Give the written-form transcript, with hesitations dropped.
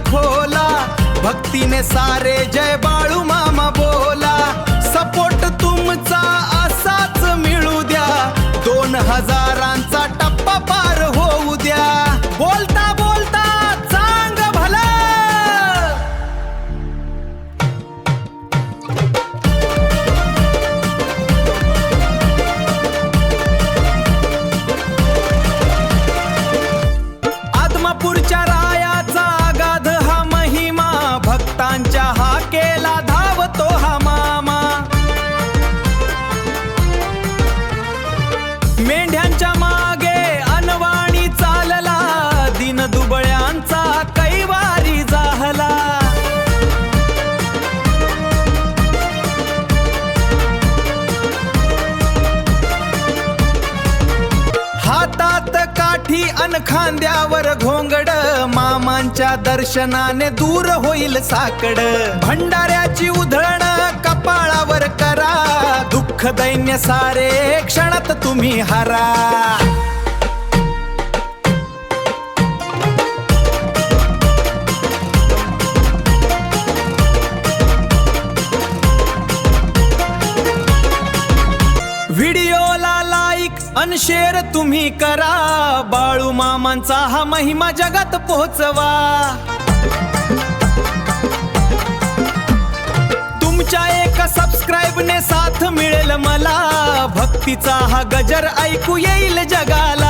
खोला, भक्तीने सारे जय बाळू मामा बोला। सपोर्ट तुमचा असाच मिळू द्या, 2000चा टप्पा पार होऊ द्या। बोलता बोलता चांग भला, आदमापूरच्या रायाचा अगाध हा महिमा, भक्तांच्या हाकेला धावतो हा मामा। मेंढ्यांच्या मागे अनवाणी चालला, दिन दुबळ्यांचा कैवारी जाहला। हातात काठी अन खांद्यावर घोंगड, मामांच्या दर्शनाने दूर होईल साकड। भंडाऱ्याची उधळण कपाळावर करा, दुःख दैन्य सारे क्षणात तुम्ही हरा। व्हिडिओला लाईक अन शेअर तुम्ही करा, बाळू मामांचा हा महिमा जगात पोहोचवा। तुमच्या एका सबस्क्राईबने साथ मिळेल मला, भक्तीचा हा गजर ऐकू येईल जगाला।